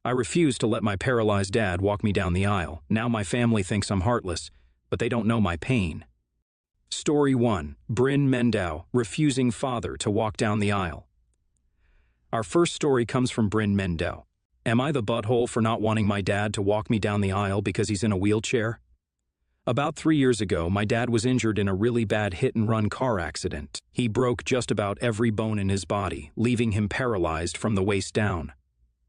I refused to let my paralyzed dad walk me down the aisle. Now my family thinks I'm heartless, but they don't know my pain. Story 1. Bryn Mendau, refusing father to walk down the aisle. Our first story comes from Bryn Mendau. Am I the butthole for not wanting my dad to walk me down the aisle because he's in a wheelchair? About 3 years ago, my dad was injured in a really bad hit-and-run car accident. He broke just about every bone in his body, leaving him paralyzed from the waist down.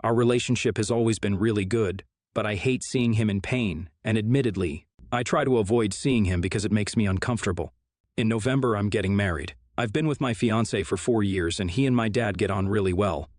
Our relationship has always been really good, but I hate seeing him in pain, and admittedly, I try to avoid seeing him because it makes me uncomfortable. In November, I'm getting married. I've been with my fiancé for 4 years, and he and my dad get on really well.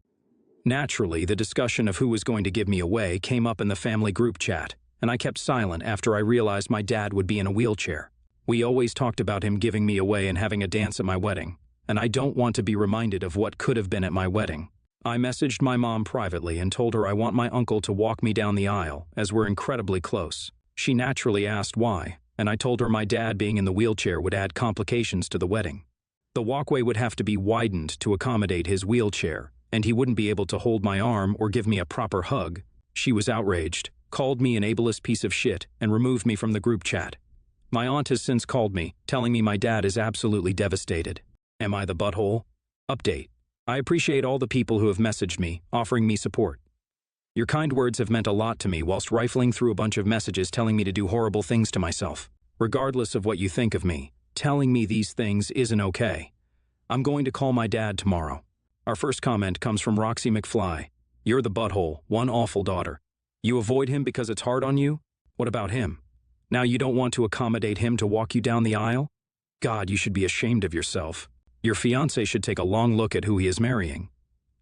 Naturally, the discussion of who was going to give me away came up in the family group chat, and I kept silent after I realized my dad would be in a wheelchair. We always talked about him giving me away and having a dance at my wedding, and I don't want to be reminded of what could have been at my wedding. I messaged my mom privately and told her I want my uncle to walk me down the aisle, as we're incredibly close. She naturally asked why, and I told her my dad being in the wheelchair would add complications to the wedding. The walkway would have to be widened to accommodate his wheelchair, and he wouldn't be able to hold my arm or give me a proper hug. She was outraged, called me an ableist piece of shit, and removed me from the group chat. My aunt has since called me, telling me my dad is absolutely devastated. Am I the butthole? Update. I appreciate all the people who have messaged me, offering me support. Your kind words have meant a lot to me whilst rifling through a bunch of messages telling me to do horrible things to myself. Regardless of what you think of me, telling me these things isn't okay. I'm going to call my dad tomorrow. Our first comment comes from Roxy McFly. You're the butthole, one awful daughter. You avoid him because it's hard on you? What about him? Now you don't want to accommodate him to walk you down the aisle? God, you should be ashamed of yourself. Your fiancé should take a long look at who he is marrying.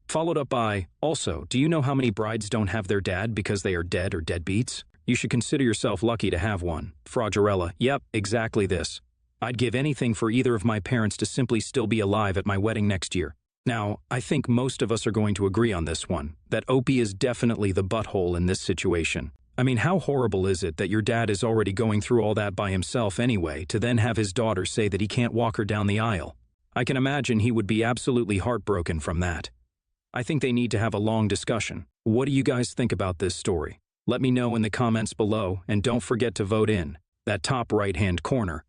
Followed up by, also, do you know how many brides don't have their dad because they are dead or deadbeats? You should consider yourself lucky to have one. Froggerella, yep, exactly this. I'd give anything for either of my parents to simply still be alive at my wedding next year. Now, I think most of us are going to agree on this one, that Opie is definitely the butthole in this situation. I mean, how horrible is it that your dad is already going through all that by himself anyway, to then have his daughter say that he can't walk her down the aisle? I can imagine he would be absolutely heartbroken from that. I think they need to have a long discussion. What do you guys think about this story? Let me know in the comments below, and don't forget to vote in that top right-hand corner.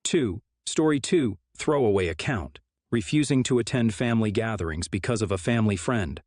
2. Story 2, Throwaway Account. Refusing to attend family gatherings because of a family friend.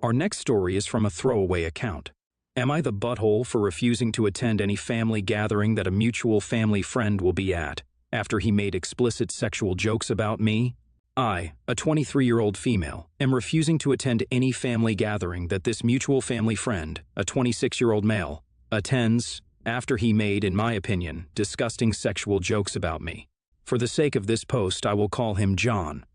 Our next story is from a throwaway account. Am I the butthole for refusing to attend any family gathering that a mutual family friend will be at, after he made explicit sexual jokes about me? I, a 23-year-old female, am refusing to attend any family gathering that this mutual family friend, a 26-year-old male, attends after he made, in my opinion, disgusting sexual jokes about me. For the sake of this post, I will call him John.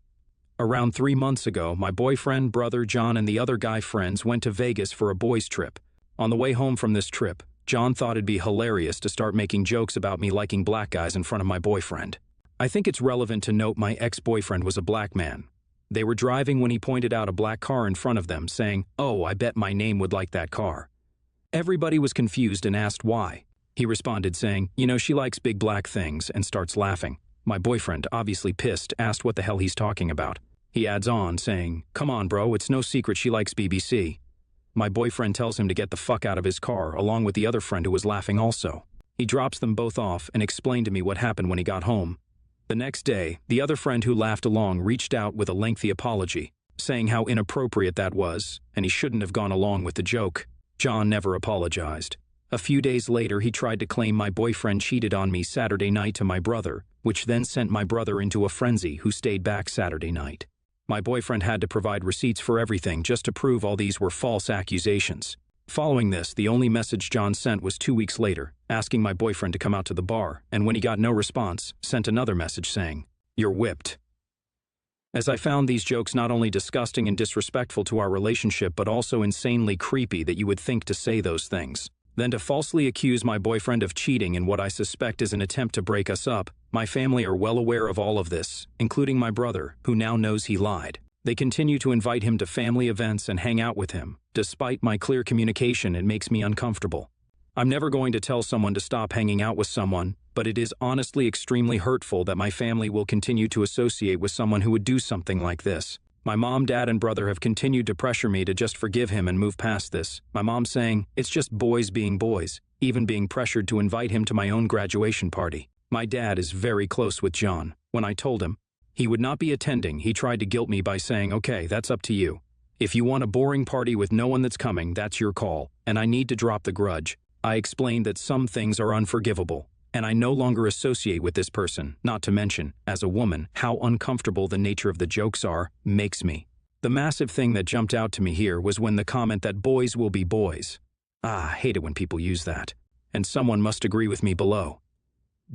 Around 3 months ago, my boyfriend, brother, John, and the other guy friends went to Vegas for a boys' trip. On the way home from this trip, John thought it'd be hilarious to start making jokes about me liking black guys in front of my boyfriend. I think it's relevant to note my ex-boyfriend was a black man. They were driving when he pointed out a black car in front of them, saying, "Oh, I bet my name would like that car." Everybody was confused and asked why. He responded saying, "You know, she likes big black things," and starts laughing. My boyfriend, obviously pissed, asked what the hell he's talking about. He adds on, saying, "Come on, bro, it's no secret she likes BBC." My boyfriend tells him to get the fuck out of his car, along with the other friend who was laughing also. He drops them both off and explained to me what happened when he got home. The next day, the other friend who laughed along reached out with a lengthy apology, saying how inappropriate that was, and he shouldn't have gone along with the joke. John never apologized. A few days later, he tried to claim my boyfriend cheated on me Saturday night to my brother, which then sent my brother into a frenzy, who stayed back Saturday night. My boyfriend had to provide receipts for everything just to prove all these were false accusations. Following this, the only message John sent was 2 weeks later, asking my boyfriend to come out to the bar, and when he got no response, sent another message saying, "You're whipped." As I found these jokes not only disgusting and disrespectful to our relationship, but also insanely creepy that you would think to say those things. Then to falsely accuse my boyfriend of cheating in what I suspect is an attempt to break us up. My family are well aware of all of this, including my brother, who now knows he lied. They continue to invite him to family events and hang out with him. Despite my clear communication, it makes me uncomfortable. I'm never going to tell someone to stop hanging out with someone, but it is honestly extremely hurtful that my family will continue to associate with someone who would do something like this. My mom, dad, and brother have continued to pressure me to just forgive him and move past this. My mom saying, it's just boys being boys, even being pressured to invite him to my own graduation party. My dad is very close with John. When I told him he would not be attending, he tried to guilt me by saying, okay, that's up to you. If you want a boring party with no one that's coming, that's your call, and I need to drop the grudge. I explained that some things are unforgivable, and I no longer associate with this person, not to mention, as a woman, how uncomfortable the nature of the jokes are, makes me. The massive thing that jumped out to me here was when the comment that boys will be boys. I hate it when people use that. And someone must agree with me below.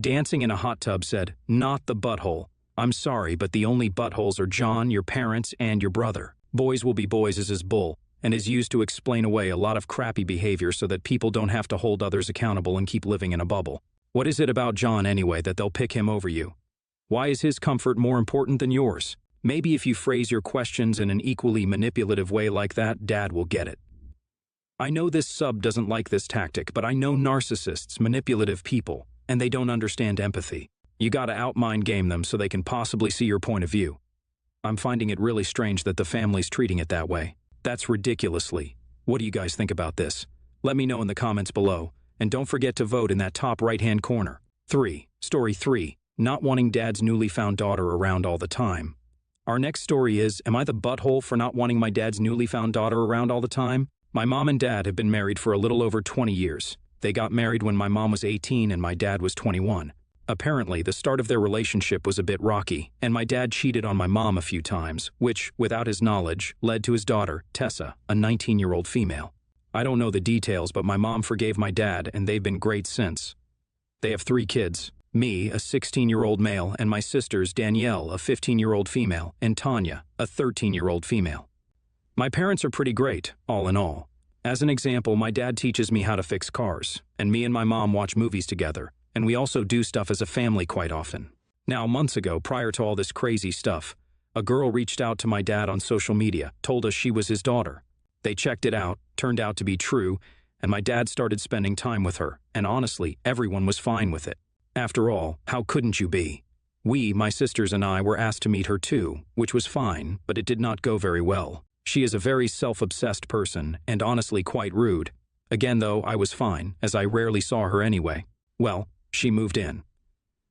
Dancing in a hot tub said, not the butthole. I'm sorry, but the only buttholes are John, your parents, and your brother. Boys will be boys is his bull, and is used to explain away a lot of crappy behavior so that people don't have to hold others accountable and keep living in a bubble. What is it about John anyway that they'll pick him over you? Why is his comfort more important than yours? Maybe if you phrase your questions in an equally manipulative way like that, Dad will get it. I know this sub doesn't like this tactic, but I know narcissists, manipulative people, and they don't understand empathy. You gotta outmind game them so they can possibly see your point of view. I'm finding it really strange that the family's treating it that way. That's ridiculously. What do you guys think about this? Let me know in the comments below, and don't forget to vote in that top right-hand corner. Story 3, not wanting dad's newly found daughter around all the time. Our next story is, am I the butthole for not wanting my dad's newly found daughter around all the time? My mom and dad have been married for a little over 20 years. They got married when my mom was 18 and my dad was 21. Apparently, the start of their relationship was a bit rocky, and my dad cheated on my mom a few times, which, without his knowledge, led to his daughter, Tessa, a 19-year-old female. I don't know the details, but my mom forgave my dad, and they've been great since. They have 3 kids, me, a 16-year-old male, and my sisters, Danielle, a 15-year-old female, and Tanya, a 13-year-old female. My parents are pretty great, all in all. As an example, my dad teaches me how to fix cars, and me and my mom watch movies together, and we also do stuff as a family quite often. Now, months ago, prior to all this crazy stuff, a girl reached out to my dad on social media, told us she was his daughter. They checked it out, turned out to be true, and my dad started spending time with her, and honestly, everyone was fine with it. After all, how couldn't you be? We, my sisters and I, were asked to meet her too, which was fine, but it did not go very well. She is a very self-obsessed person, and honestly quite rude. Again though, I was fine, as I rarely saw her anyway. Well, she moved in.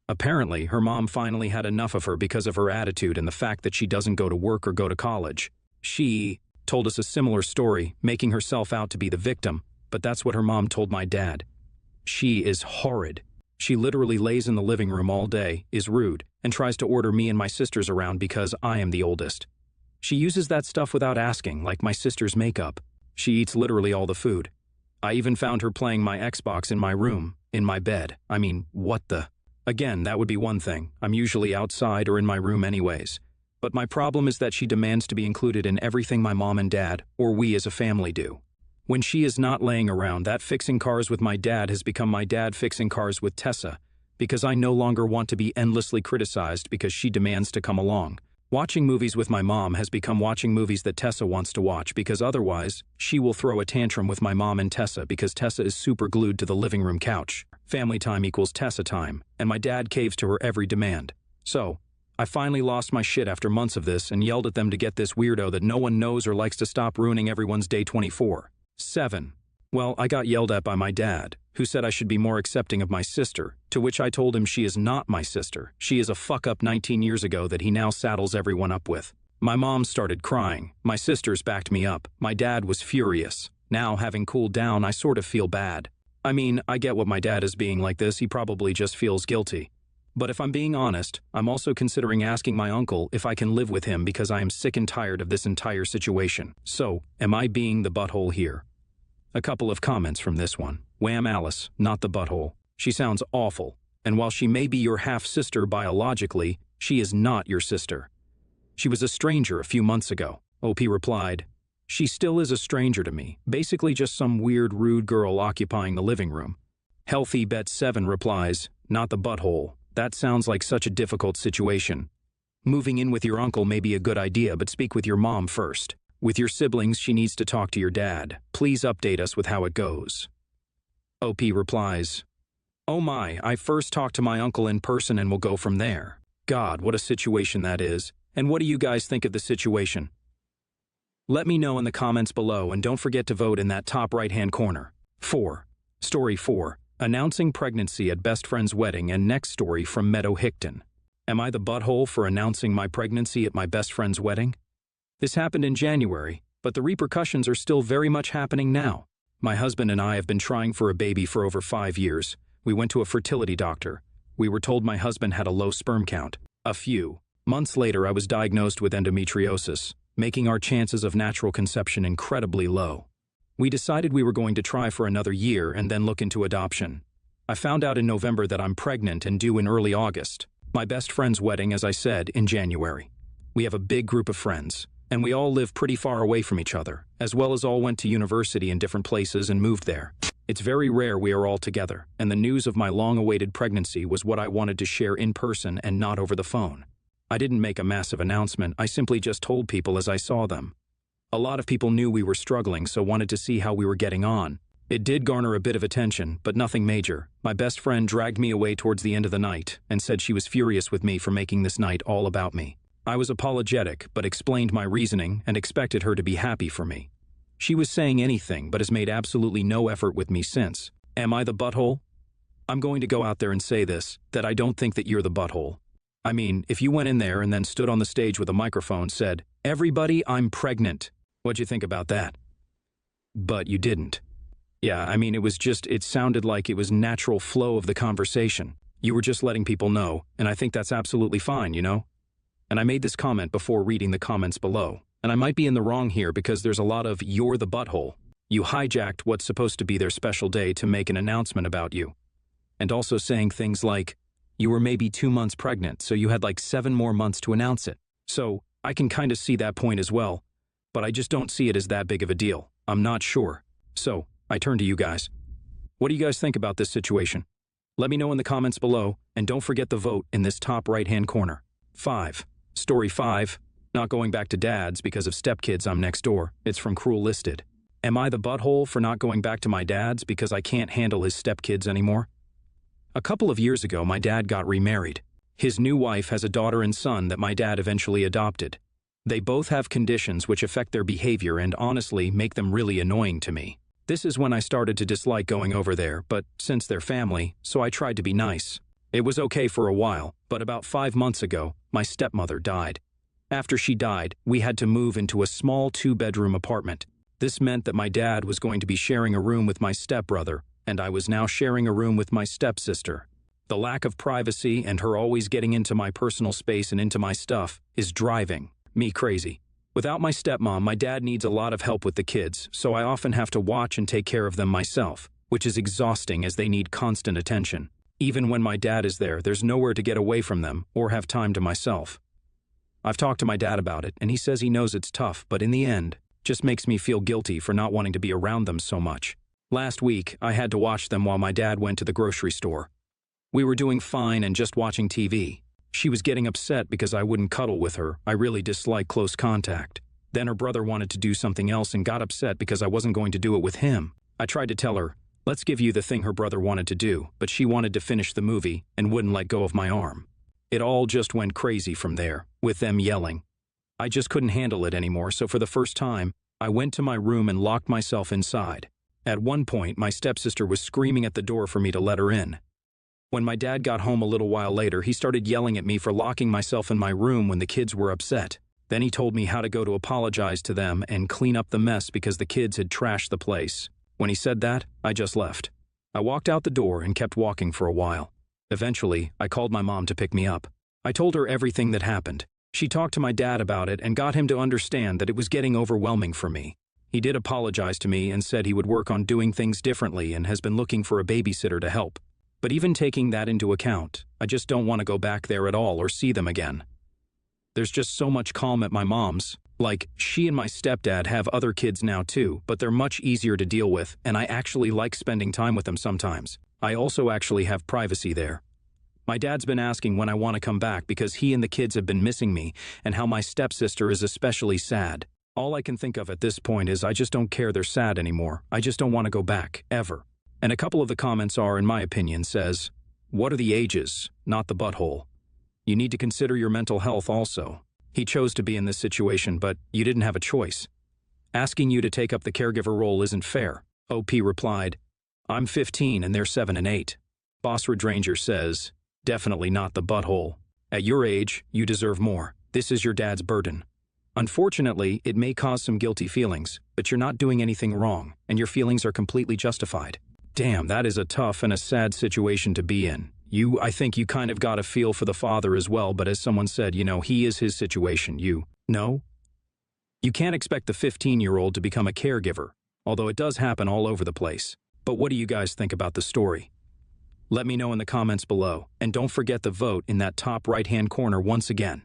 Apparently, her mom finally had enough of her because of her attitude and the fact that she doesn't go to work or go to college. She told us a similar story, making herself out to be the victim, but that's what her mom told my dad. She is horrid. She literally lays in the living room all day, is rude, and tries to order me and my sisters around because I am the oldest. She uses that stuff without asking, like my sister's makeup. She eats literally all the food. I even found her playing my Xbox in my room, in my bed. I mean, what the? Again, that would be one thing. I'm usually outside or in my room anyways. But my problem is that she demands to be included in everything my mom and dad, or we as a family, do. When she is not laying around, that fixing cars with my dad has become my dad fixing cars with Tessa, because I no longer want to be endlessly criticized because she demands to come along. Watching movies with my mom has become watching movies that Tessa wants to watch, because otherwise, she will throw a tantrum with my mom and Tessa because Tessa is super glued to the living room couch. Family time equals Tessa time, and my dad caves to her every demand. So, I finally lost my shit after months of this and yelled at them to get this weirdo that no one knows or likes to stop ruining everyone's day 24. 7. Well, I got yelled at by my dad, who said I should be more accepting of my sister, to which I told him she is not my sister. She is a fuck-up 19 years ago that he now saddles everyone up with. My mom started crying. My sisters backed me up. My dad was furious. Now, having cooled down, I sort of feel bad. I mean, I get what my dad is being like this. He probably just feels guilty. But if I'm being honest, I'm also considering asking my uncle if I can live with him because I am sick and tired of this entire situation. So, am I being the butthole here? A couple of comments from this one. Wham Alice, not the butthole. She sounds awful, and while she may be your half-sister biologically, she is not your sister. She was a stranger a few months ago. OP replied, she still is a stranger to me, basically just some weird rude girl occupying the living room. Healthy Bet 7 replies, not the butthole. That sounds like such a difficult situation. Moving in with your uncle may be a good idea, but speak with your mom first. With your siblings, she needs to talk to your dad. Please update us with how it goes. OP replies, oh my, I first talked to my uncle in person and we'll go from there. God, what a situation that is. And what do you guys think of the situation? Let me know in the comments below, and don't forget to vote in that top right-hand corner. 4. Story 4. Announcing pregnancy at best friend's wedding, and next story from Meadow Hickton. Am I the butthole for announcing my pregnancy at my best friend's wedding? This happened in January, but the repercussions are still very much happening now. My husband and I have been trying for a baby for over 5 years. We went to a fertility doctor. We were told my husband had a low sperm count. A few months later, I was diagnosed with endometriosis, making our chances of natural conception incredibly low. We decided we were going to try for another year and then look into adoption. I found out in November that I'm pregnant and due in early August. My best friend's wedding, as I said, in January. We have a big group of friends, and we all live pretty far away from each other, as well as all went to university in different places and moved there. It's very rare we are all together, and the news of my long-awaited pregnancy was what I wanted to share in person and not over the phone. I didn't make a massive announcement, I simply just told people as I saw them. A lot of people knew we were struggling, so wanted to see how we were getting on. It did garner a bit of attention, but nothing major. My best friend dragged me away towards the end of the night and said she was furious with me for making this night all about me. I was apologetic, but explained my reasoning and expected her to be happy for me. She was saying anything, but has made absolutely no effort with me since. Am I the butthole? I'm going to go out there and say this, that I don't think that you're the butthole. I mean, if you went in there and then stood on the stage with a microphone, said, "Everybody, I'm pregnant." What'd you think about that? But you didn't. Yeah, I mean, it sounded like it was natural flow of the conversation. You were just letting people know, and I think that's absolutely fine, you know? And I made this comment before reading the comments below. And I might be in the wrong here because there's a lot of "you're the butthole." You hijacked what's supposed to be their special day to make an announcement about you. And also saying things like, you were maybe 2 months pregnant, so you had like 7 more months to announce it. So, I can kind of see that point as well, but I just don't see it as that big of a deal. I'm not sure. So, I turn to you guys. What do you guys think about this situation? Let me know in the comments below, and don't forget the vote in this top right-hand corner. 5. Story 5. Not going back to dad's because of stepkids I'm next door. It's from Cruel Listed. Am I the butthole for not going back to my dad's because I can't handle his stepkids anymore? A couple of years ago, my dad got remarried. His new wife has a daughter and son that my dad eventually adopted. They both have conditions which affect their behavior and honestly make them really annoying to me. This is when I started to dislike going over there, but since they're family, so I tried to be nice. It was okay for a while, but about 5 months ago, my stepmother died. After she died, we had to move into a small 2-bedroom apartment. This meant that my dad was going to be sharing a room with my stepbrother, and I was now sharing a room with my stepsister. The lack of privacy and her always getting into my personal space and into my stuff is driving me crazy. Without my stepmom, my dad needs a lot of help with the kids, so I often have to watch and take care of them myself, which is exhausting as they need constant attention. Even when my dad is there, there's nowhere to get away from them or have time to myself. I've talked to my dad about it, and he says he knows it's tough, but in the end, just makes me feel guilty for not wanting to be around them so much. Last week, I had to watch them while my dad went to the grocery store. We were doing fine and just watching TV. She was getting upset because I wouldn't cuddle with her. I really dislike close contact. Then her brother wanted to do something else and got upset because I wasn't going to do it with him. I tried to tell her, let's give you the thing her brother wanted to do, but she wanted to finish the movie and wouldn't let go of my arm. It all just went crazy from there, with them yelling. I just couldn't handle it anymore, so for the first time, I went to my room and locked myself inside. At one point, my stepsister was screaming at the door for me to let her in. When my dad got home a little while later, he started yelling at me for locking myself in my room when the kids were upset. Then he told me how to go to apologize to them and clean up the mess because the kids had trashed the place. When he said that, I just left. I walked out the door and kept walking for a while. Eventually, I called my mom to pick me up. I told her everything that happened. She talked to my dad about it and got him to understand that it was getting overwhelming for me. He did apologize to me and said he would work on doing things differently and has been looking for a babysitter to help. But even taking that into account, I just don't want to go back there at all or see them again. There's just so much calm at my mom's. Like, she and my stepdad have other kids now too, but they're much easier to deal with, and I actually like spending time with them sometimes. I also actually have privacy there. My dad's been asking when I want to come back because he and the kids have been missing me, and how my stepsister is especially sad. All I can think of at this point is I just don't care they're sad anymore. I just don't want to go back, ever. And a couple of the comments are, in my opinion, says, what are the ages, not the butthole? You need to consider your mental health also. He chose to be in this situation, but you didn't have a choice. Asking you to take up the caregiver role isn't fair. OP replied, I'm 15 and they're 7 and 8. Boss Redranger says, definitely not the butthole. At your age, you deserve more. This is your dad's burden. Unfortunately, it may cause some guilty feelings, but you're not doing anything wrong, and your feelings are completely justified. Damn, that is a tough and a sad situation to be in. I think you kind of got a feel for the father as well, but as someone said, he is his situation. No? You can't expect the 15-year-old to become a caregiver, although it does happen all over the place. But what do you guys think about the story? Let me know in the comments below, and don't forget to vote in that top right-hand corner once again.